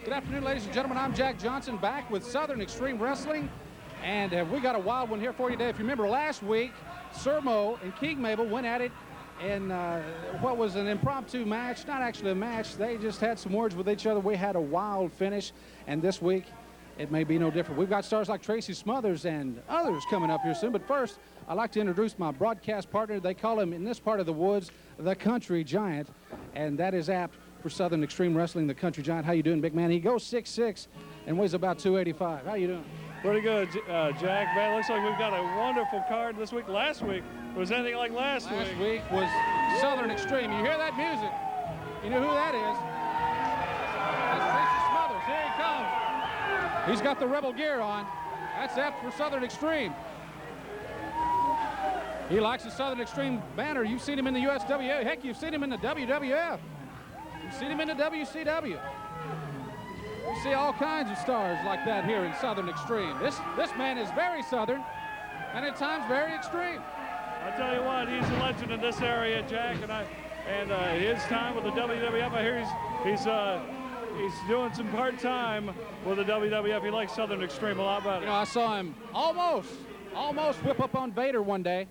Good afternoon, ladies and gentlemen. I'm Jack Johnson, back with Southern Extreme Wrestling. And we got a wild one here for you today. If you remember last week, Sermo and King Mabel went at it in what was an impromptu match. Not actually a match. They just had some words with each other. We had a wild finish. And this week, it may be no different. We've got stars like Tracy, Smothers, and others coming up here soon. But first, I'd like to introduce my broadcast partner. They call him, in this part of the woods, the Country Giant. And that is apt for Southern Extreme Wrestling, the Country Giant. How you doing, big man? He goes 6'6" and weighs about 285. How you doing? Pretty good, Jack. Man, looks like we've got a wonderful card this week. Last week was anything like last week. Last week was Southern Extreme. You hear that music? You know who that is? That's Tracy Smothers. Here he comes. He's got the Rebel gear on. That's apt for Southern Extreme. He likes the Southern Extreme banner. You've seen him in the USWA. Heck, you've seen him in the WWF. You've seen him in the WCW. You see all kinds of stars like that here in Southern Extreme. This man is very Southern, and at times very extreme. I tell you what, he's a legend in this area, Jack, and his time with the WWF. I hear he's doing some part-time with the WWF. He likes Southern Extreme a lot better. You know, I saw him almost whip up on Vader one day.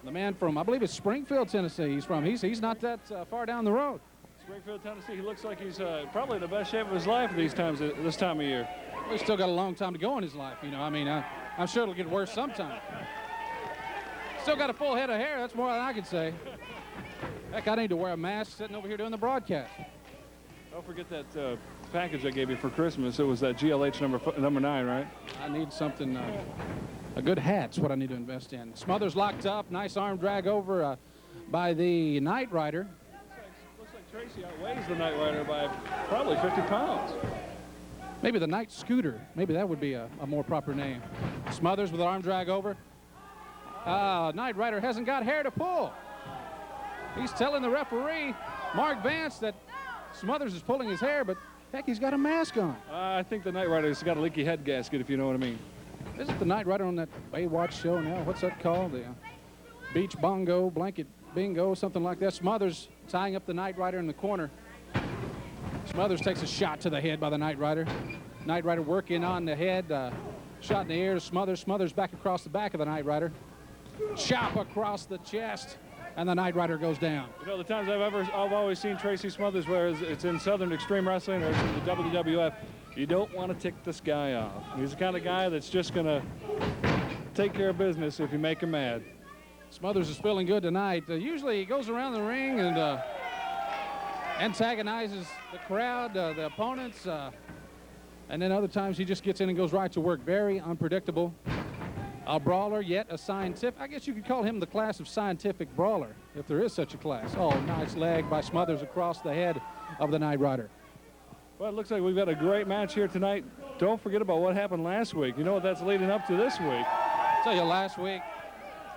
The man from, I believe it's Springfield, Tennessee. He's from. He's not that far down the road. Springfield, Tennessee. He looks like he's probably in the best shape of his life this time of year. Well, he's still got a long time to go in his life, you know. I mean, I'm sure it'll get worse sometime. Still got a full head of hair. That's more than I can say. Heck, I need to wear a mask sitting over here doing the broadcast. Don't forget that package I gave you for Christmas. It was that GLH number 9, right? I need something. A good hat's what I need to invest in. Smothers locked up. Nice arm drag over by the Knight Rider. Tracy outweighs the Knight Rider by probably 50 pounds. Maybe the Knight Scooter. Maybe that would be a more proper name. Smothers with an arm drag over. Knight Rider hasn't got hair to pull. He's telling the referee, Mark Vance, that Smothers is pulling his hair, but heck, he's got a mask on. I think the Knight Rider's got a leaky head gasket, if you know what I mean. Isn't the Knight Rider on that Baywatch show now? What's that called? The Beach Bongo, Blanket Bingo, something like that. Smothers tying up the Knight Rider in the corner. Smothers takes a shot to the head by the Knight Rider. Knight Rider working on the head. Shot in the air to Smothers. Smothers back across the back of the Knight Rider. Chop across the chest, and the Knight Rider goes down. You know, the times I've always seen Tracy Smothers, whether it's in Southern Extreme Wrestling or it's in the WWF, you don't want to tick this guy off. He's the kind of guy that's just going to take care of business if you make him mad. Smothers is feeling good tonight. Usually he goes around the ring and antagonizes the crowd, the opponents, and then other times he just gets in and goes right to work. Very unpredictable. A brawler, yet a scientific. I guess you could call him the class of scientific brawler, if there is such a class. Oh, nice leg by Smothers across the head of the Knight Rider. Well, it looks like we've got a great match here tonight. Don't forget about what happened last week. You know what that's leading up to this week. I'll tell you, last week,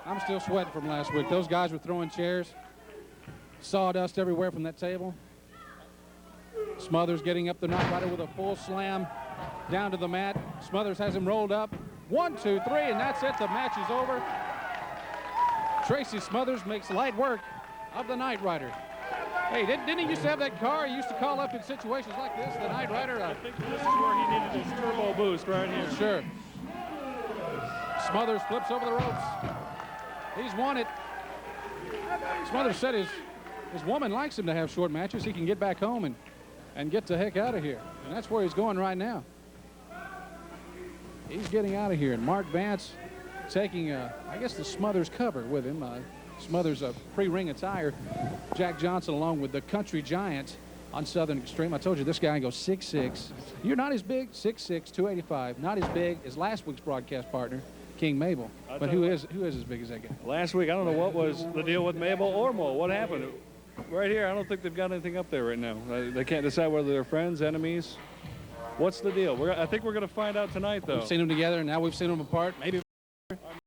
I'm still sweating from last week. Those guys were throwing chairs, sawdust everywhere from that table. Smothers getting up the Knight Rider with a full slam down to the mat. Smothers has him rolled up. 1, 2, 3, and that's it. The match is over. Tracy Smothers makes light work of the Knight Rider. Hey, didn't he used to have that car he used to call up in situations like this, the Knight Rider? I think this is where he needed his turbo boost right here. Sure. Smothers flips over the ropes. He's won it. Smothers said his woman likes him to have short matches. He can get back home and get the heck out of here. And that's where he's going right now. He's getting out of here. And Mark Vance taking, I guess, the Smothers cover with him. Smothers pre-ring attire. Jack Johnson along with the Country Giant on Southern Extreme. I told you this guy goes 6'6". You're not as big, 6'6", 285. Not as big as last week's broadcast partner, King Mabel. But who is as big as that guy? Last week, I don't know what was the deal with Mabel or Mo. What happened? Right here, I don't think they've got anything up there right now. They can't decide whether they're friends, enemies. What's the deal? I think we're going to find out tonight, though. We've seen them together, and now we've seen them apart. Maybe